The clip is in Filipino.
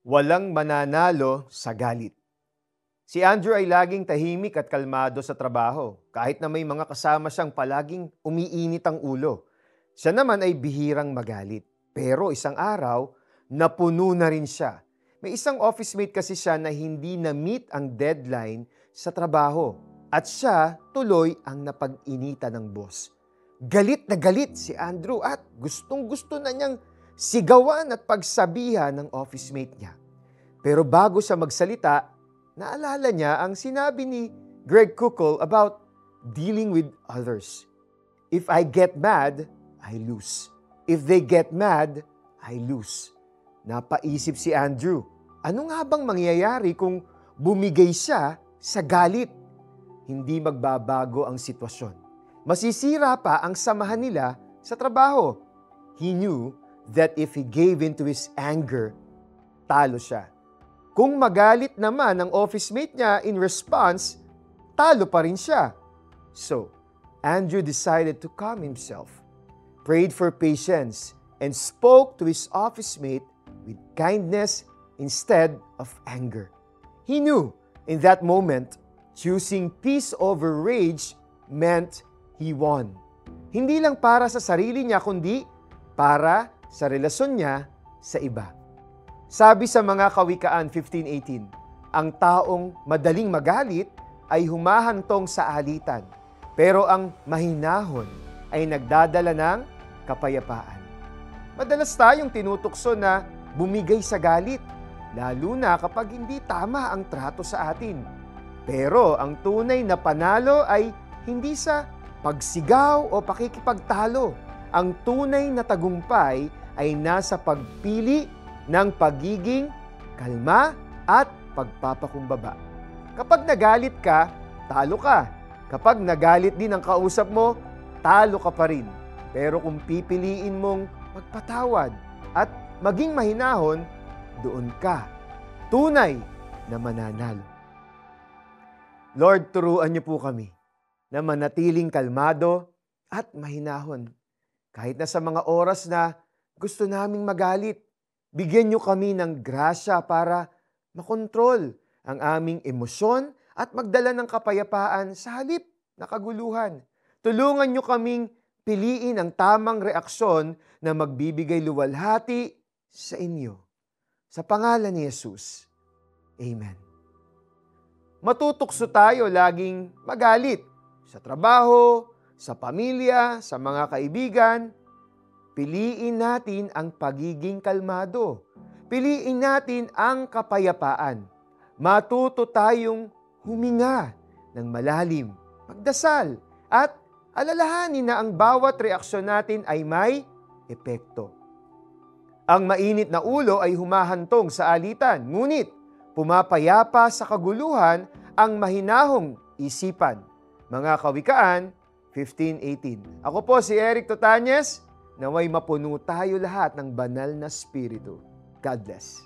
Walang mananalo sa galit. Si Andrew ay laging tahimik at kalmado sa trabaho, kahit na may mga kasama siyang palaging umiinit ang ulo. Siya naman ay bihirang magalit. Pero isang araw, napuno na rin siya. May isang office mate kasi siya na hindi na-meet ang deadline sa trabaho. At siya tuloy ang napag-inita ng boss. Galit na galit si Andrew at gustong-gusto na niyang sigawan at pagsabihan ng office mate niya. Pero bago siya magsalita, naalala niya ang sinabi ni Greg Koukl about dealing with others. If I get mad, I lose. If they get mad, I lose. Napaisip si Andrew, ano nga bang mangyayari kung bumigay siya sa galit? Hindi magbabago ang sitwasyon. Masisira pa ang samahan nila sa trabaho. He knew that if he gave in to his anger, talo siya. Kung magalit naman ang office mate niya in response, talo pa rin siya. So, Andrew decided to calm himself, prayed for patience, and spoke to his office mate with kindness instead of anger. He knew in that moment, choosing peace over rage meant he won. Hindi lang para sa sarili niya, kundi para sa relasyon niya sa iba. Sabi sa mga Kawikaan 15:18, ang taong madaling magalit ay humahantong sa alitan, pero ang mahinahon ay nagdadala ng kapayapaan. Madalas tayong tinutukso na bumigay sa galit, lalo na kapag hindi tama ang trato sa atin. Pero ang tunay na panalo ay hindi sa pagsigaw o pakikipagtalo. Ang tunay na tagumpay ay nasa pagpili ng pagiging kalma at pagpapakumbaba. Kapag nagalit ka, talo ka. Kapag nagalit din ang kausap mo, talo ka pa rin. Pero kung pipiliin mong magpatawad at maging mahinahon, doon ka. Tunay na mananalo. Lord, turuan niyo po kami na manatiling kalmado at mahinahon. Kahit na sa mga oras na gusto naming magalit, bigyan niyo kami ng grasya para makontrol ang aming emosyon at magdala ng kapayapaan sa halip na kaguluhan. Tulungan niyo kaming piliin ang tamang reaksyon na magbibigay luwalhati sa inyo. Sa pangalan ni Jesus. Amen. Matutukso tayo laging magalit sa trabaho, sa pamilya, sa mga kaibigan. Piliin natin ang pagiging kalmado. Piliin natin ang kapayapaan. Matuto tayong huminga ng malalim, magdasal, at alalahanin na ang bawat reaksyon natin ay may epekto. Ang mainit na ulo ay humahantong sa alitan, ngunit pumapayapa sa kaguluhan ang mahinahong isipan. Mga Kawikaan 15:18. Ako po si Eric Totanyes. Naway mapuno tayo lahat ng banal na spirito. God bless.